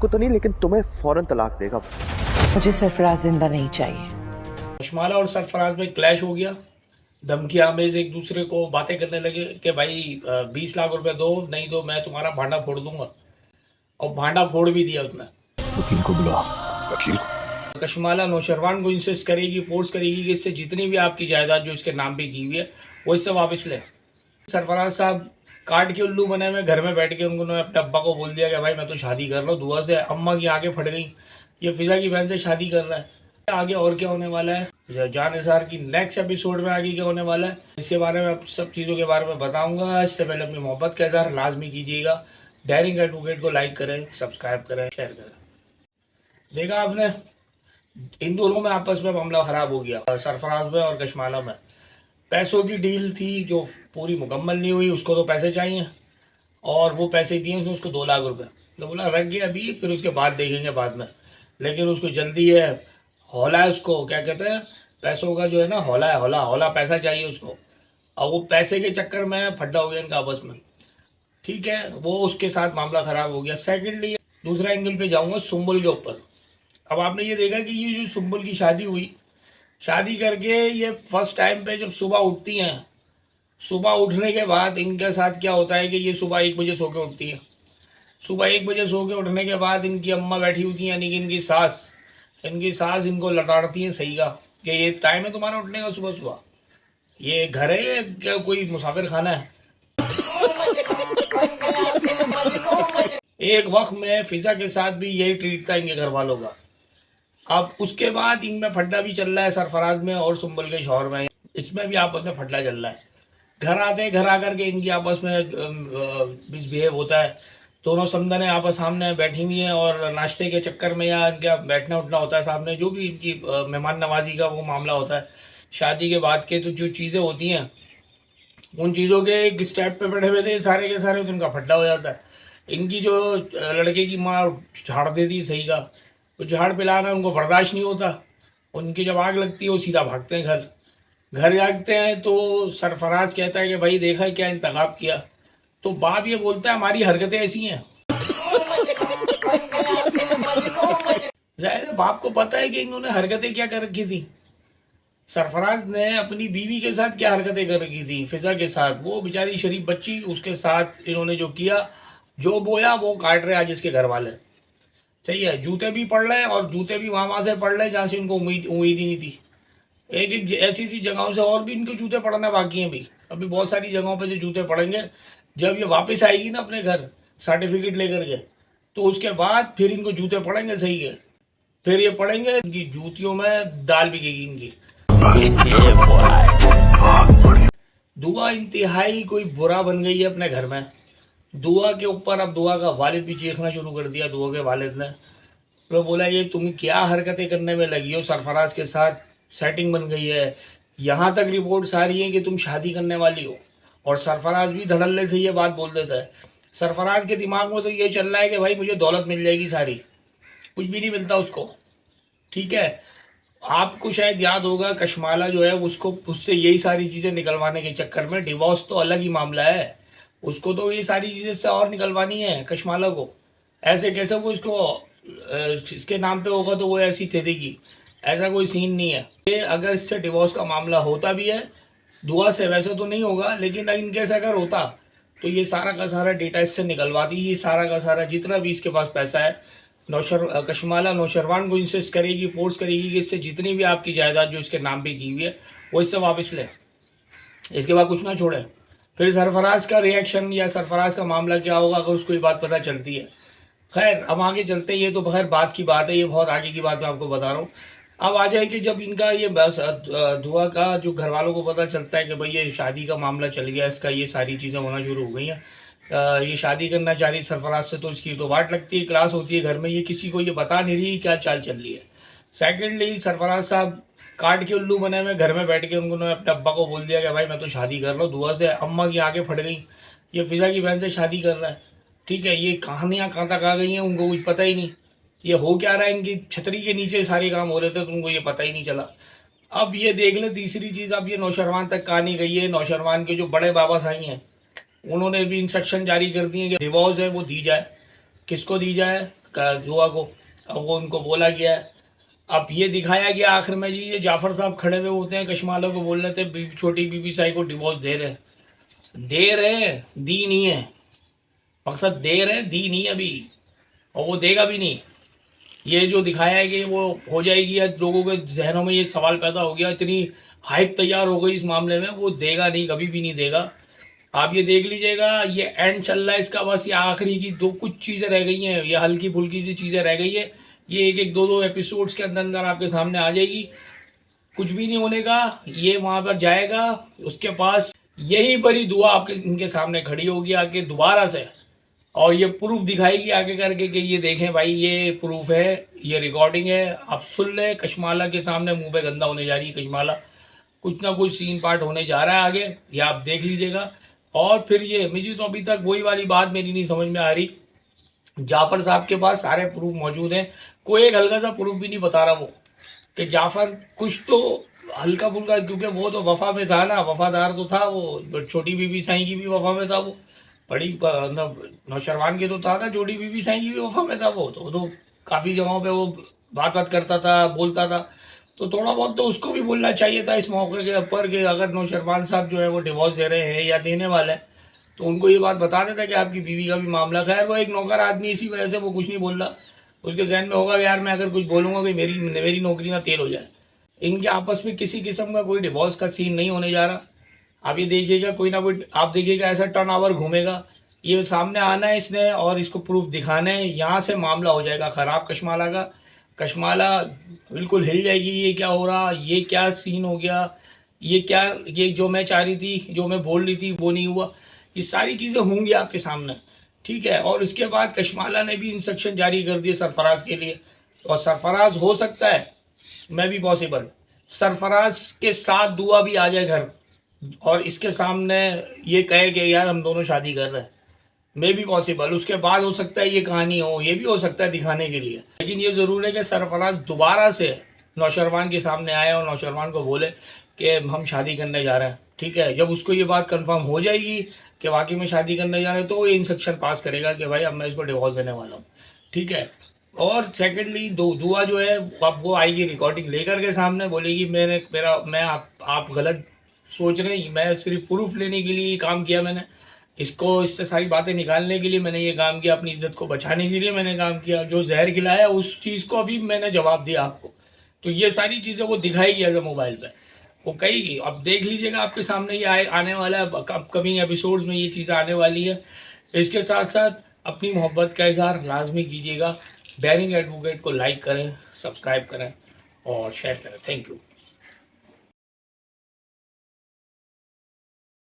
को तो नहीं, लेकिन तुम्हें फौरन तलाक देगा। मुझे सरफराज जिंदा नहीं चाहिए। कशमाला और सरफराज में क्लैश हो गया। धमकी आमेज एक दूसरे को बातें करने लगे कि भाई 20 लाख रुपए दो, नहीं तो मैं तुम्हारा भांडा फोड़ दूंगा। और भांडा फोड़ भी दिया उसने। वकील को बुला। वकील कशमाला नौशरवान को इंसिस्ट करेगी, फोर्स करेगी कि इससे जितनी भी आपकी जायदाद जो इसके नाम पे की हुई है वो इससे वापस ले। सरफराज साहब काट के उल्लू बने हुए घर में बैठ के उन्होंने अपने अब्बा को बोल दिया कि भाई मैं तो शादी कर रहा हूँ। दुआ से अम्मा की आंखें फट गई, ये फिजा की बहन से शादी कर रहा है। आगे और क्या होने वाला है, जान निसार की नेक्स्ट एपिसोड में आगे क्या होने वाला है, इसके बारे में सब चीज़ों के बारे में बताऊंगा। इससे पहले अपनी मोहब्बत का इज़हार लाजमी कीजिएगा। डेयरिंग एडवोकेट को लाइक करें, सब्सक्राइब करें, शेयर करें। देखा आपने, इन दोनों में आपस में मामला ख़राब हो गया। सरफराज में और कशमाला में पैसों की डील थी जो पूरी मुकम्मल नहीं हुई। उसको तो पैसे चाहिए और वो पैसे दिए उसने उसको 2 लाख रुपए। तो बोला रख गया अभी, फिर उसके बाद देखेंगे बाद में। लेकिन उसको जल्दी है, हौला है उसको, क्या कहते हैं पैसों का जो है ना, हौला है, हौला हौला पैसा चाहिए उसको। और वो पैसे के चक्कर में फड्डा हो गया इनका आपस में। ठीक है, वो उसके साथ मामला ख़राब हो गया। सेकेंडली दूसरा एंगल पे जाऊँगा सुम्बुल के ऊपर। अब आपने ये देखा कि ये जो सुम्बुल की शादी हुई, शादी करके ये फर्स्ट टाइम पे जब सुबह उठती हैं, सुबह उठने के बाद इनके साथ क्या होता है कि ये सुबह 1 बजे सो के उठती है। सुबह 1 बजे सो के उठने के बाद इनकी अम्मा बैठी होती हैं, यानी कि इनकी सास इनको लताड़ती हैं सही का कि ये टाइम है तुम्हारा उठने का सुबह सुबह, ये घर है या क्या कोई मुसाफिर खाना है। एक वक्त में फिजा के साथ भी यही ट्रीट था इनके घर वालों का। अब उसके बाद इनमें फड्डा भी चल रहा है सरफराज में और सुम्बुल के शौहर में, इसमें भी आपस में फड्डा चल रहा है। घर आकर के इनकी आपस में मिसबिहेव होता है। दोनों समदने आपस सामने बैठी हुई हैं और नाश्ते के चक्कर में या इनका बैठना उठना होता है सामने, जो भी इनकी मेहमान नवाजी का वो मामला होता है। शादी के बाद के तो जो चीज़ें होती हैं उन चीज़ों के एक स्टेप पे बैठे हुए थे सारे के सारे, तो उनका फड्डा हो जाता है। इनकी जो लड़के की माँ झाड़ देती है सही का, तो झाड़ पिलाना उनको बर्दाश्त नहीं होता। उनकी जब आग लगती है वो सीधा भागते हैं घर जागते हैं। तो सरफराज कहता है कि भाई देखा क्या इंतखाब किया। तो बाप ये बोलता है हमारी हरकतें ऐसी हैं। जाहिर है बाप को पता है कि इन्होंने हरकतें क्या कर रखी थी। सरफराज ने अपनी बीवी के साथ क्या हरकतें कर रखी थी, फिजा के साथ, वो बेचारी शरीफ बच्ची, उसके साथ इन्होंने जो किया, जो बोया वो काट रहे आज इसके घर वाले। सही है, जूते भी पड़ रहे हैं और जूते भी वहाँ से पड़ रहे हैं जहाँ से इनको उम्मीद ही नहीं थी। एक ऐसी जगहों से और भी इनके जूते पड़ना बाकी हैं। भी अभी बहुत सारी जगहों पे से जूते पड़ेंगे। जब ये वापस आएगी ना अपने घर सर्टिफिकेट लेकर के, तो उसके बाद फिर इनको जूते पड़ेंगे सही है। फिर ये पड़ेंगे, इनकी जूतियों में दाल बिकेगी इनकी। दुआ इंतहाई कोई बुरा बन गई है अपने घर में। दुआ के ऊपर अब दुआ का वालिद भी चीखना शुरू कर दिया। दुआ के वालिद ने तो बोला ये तुम क्या हरकतें करने में लगी हो, सरफराज के साथ सेटिंग बन गई है, यहाँ तक रिपोर्ट्स आ रही हैं कि तुम शादी करने वाली हो। और सरफराज भी धड़ल्ले से ये बात बोल देता है। सरफराज के दिमाग में तो ये चल रहा है कि भाई मुझे दौलत मिल जाएगी सारी, कुछ भी नहीं मिलता उसको। ठीक है, आपको शायद याद होगा कशमाला जो है उसको उससे यही सारी चीज़ें निकलवाने के चक्कर में, डिवोर्स तो अलग ही मामला है, उसको तो ये सारी चीज़ें से और निकलवानी है कशमाला को। ऐसे कैसे वो इसको इसके नाम पे होगा तो वो ऐसी दे देगी, ऐसा कोई सीन नहीं है। ये अगर इससे डिवोर्स का मामला होता भी है दुआ से, वैसे तो नहीं होगा, लेकिन इनकेस अगर होता तो ये सारा का सारा डेटा इससे निकलवाती। ये सारा का सारा जितना भी इसके पास पैसा है, कशमाला नौशरवान को इंसिस्ट करेगी, फोर्स करेगी कि इससे जितनी भी आपकी जायदाद जो इसके नाम पे की हुई है वो इससे वापस ले, इसके बाद कुछ ना छोड़े। फिर सरफराज का रिएक्शन या सरफराज का मामला क्या होगा अगर उसको ये बात पता चलती है। खैर अब आगे चलते हैं, ये तो खैर बात की बात है, ये बहुत आगे की बात मैं आपको बता रहा हूँ। अब आ जाए कि जब इनका ये बस दुआ का जो घर वालों को पता चलता है कि भाई ये शादी का मामला चल गया, इसका ये सारी चीज़ें होना शुरू हो गई हैं, ये शादी करना चाह रही सरफराज से, तो इसकी तो वाट लगती है, क्लास होती है घर में, ये किसी को ये बता नहीं रही क्या चाल चल रही है। सेकेंडली सरफराज साहब काट के उल्लू बने हुए घर में बैठ के उन्होंने अपने अब्बा को बोल दिया कि भाई मैं तो शादी कर रहा हूँ। दुआ से अम्मा की आंखें फट गई, ये फिजा की बहन से शादी कर रहा है। ठीक है, ये कहानियाँ कहाँ तक आ गई हैं उनको कुछ पता ही नहीं, ये हो क्या रहा है, इनकी छतरी के नीचे सारे काम हो रहे थे तो उनको ये पता ही नहीं चला। अब ये देख ले तीसरी चीज़, अब ये नौशरवान तक कहानी गई है। नौशरवान के जो बड़े बाबा साई हैं उन्होंने भी इंस्ट्रक्शन जारी कर दिए कि डिवोर्स है वो दी जाए। किसको दी जाए? दुआ को, अब वो उनको बोला गया है। अब ये दिखाया गया आखिर में जी, ये जाफ़र साहब खड़े हुए होते हैं, कशमाला को बोल रहे थे छोटी बीबी साई को डिवोर्स दे रहे हैं, दी नहीं है, मकसद दे रहे हैं, दी नहीं अभी, और वो देगा भी नहीं। ये जो दिखाया है कि वो हो जाएगी, या लोगों के जहनों में ये सवाल पैदा हो गया, इतनी हाइप तैयार हो गई इस मामले में, वो देगा नहीं, कभी भी नहीं देगा। आप ये देख लीजिएगा, ये एंड चल रहा है इसका, बस ये आखिरी की कुछ चीज़ें रह गई हैं, ये हल्की फुल्की सी चीज़ें रह गई है, ये एक दो एपिसोड्स के अंदर अंदर आपके सामने आ जाएगी। कुछ भी नहीं होने का, ये वहाँ पर जाएगा, उसके पास यहीं पर ही दुआ आपके इनके सामने खड़ी होगी आके दोबारा से, और ये प्रूफ दिखाएगी आगे करके कि ये देखें भाई, ये प्रूफ है, ये रिकॉर्डिंग है, आप सुन लें। कशमाला के सामने मुंह पे गंदा होने जा रही है कशमाला, कुछ ना कुछ सीन पार्ट होने जा रहा है आगे, ये आप देख लीजिएगा। और फिर ये मुझे तो अभी तक वही वाली बात मेरी नहीं समझ में आ रही, जाफ़र साहब के पास सारे प्रूफ मौजूद हैं, कोई एक हल्का सा प्रूफ भी नहीं बता रहा वो, कि जाफ़र कुछ तो हल्का फुल्का, क्योंकि वो तो वफा में था ना, वफादार तो था वो, छोटी बीबी साईं की भी वफा में था वो, बड़ी नौशरवान के तो था ना, छोटी बीबी साईं की भी वफा में था वो, तो काफ़ी जगहों पे वो बात करता था, बोलता था, तो थोड़ा बहुत तो उसको भी बोलना चाहिए था इस मौके के ऊपर कि अगर नौशरवान साहब जो है वो डिवोर्स दे रहे हैं या देने वाले हैं, तो उनको ये बात बता देता कि आपकी बीवी का भी मामला। खैर वो एक नौकर आदमी, इसी वजह से वो कुछ नहीं बोल रहा, उसके जहन में होगा कि यार मैं अगर कुछ बोलूँगा कि मेरी नौकरी ना तेल हो जाए। इनके आपस में किसी किस्म का कोई डिवोर्स का सीन नहीं होने जा रहा। आप ये देखिएगा, कोई ना कोई आप देखिएगा ऐसा टर्न ओवर घूमेगा, ये सामने आना है इसने और इसको प्रूफ दिखाना है, यहाँ से मामला हो जाएगा ख़राब कशमाला का। कशमाला बिल्कुल हिल जाएगी, ये क्या हो रहा, ये क्या सीन हो गया, ये क्या, ये जो मैं चाह रही थी, जो मैं बोल रही थी वो नहीं हुआ, ये सारी चीज़ें होंगी आपके सामने, ठीक है। और इसके बाद कशमाला ने भी इंस्ट्रक्शन जारी कर दिए सरफराज के लिए, और सरफराज हो सकता है, मैं भी पॉसिबल, सरफराज के साथ दुआ भी आ जाए घर, और इसके सामने ये कहे कि यार हम दोनों शादी कर रहे हैं, मे भी पॉसिबल। उसके बाद हो सकता है ये कहानी हो, ये भी हो सकता है दिखाने के लिए, लेकिन ये ज़रूर है कि सरफराज दोबारा से नौशरवान के सामने आए और नौशरवान को बोले कि हम शादी करने जा रहे हैं, ठीक है। जब उसको ये बात कंफर्म हो जाएगी कि वाकई में शादी करने जा रहे हैं, तो वो ये इंस्ट्रक्शन पास करेगा कि भाई अब मैं इसको डिवोर्स देने वाला हूँ, ठीक है। और सेकेंडली दुआ जो है, अब वो आएगी रिकॉर्डिंग लेकर के सामने, बोलेगी आप गलत सोच रहे हैं, मैं सिर्फ प्रूफ लेने के लिए ये काम किया, मैंने इसको, इससे सारी बातें निकालने के लिए मैंने ये काम किया, अपनी इज्जत को बचाने के लिए मैंने काम किया, जो जहर खिलाया उस चीज़ को अभी मैंने जवाब दिया आपको। तो ये सारी चीज़ें वो दिखाएगी एज ए मोबाइल पे, वो कहेगी। अब देख लीजिएगा, आपके सामने ये आने वाला है, अपकमिंग एपिसोड्स में ये चीज़ें आने वाली है। इसके साथ साथ अपनी मोहब्बत का इजहार लाजमी कीजिएगा, डेयरिंग एडवोकेट को लाइक करें, सब्सक्राइब करें और शेयर करें। Thank you.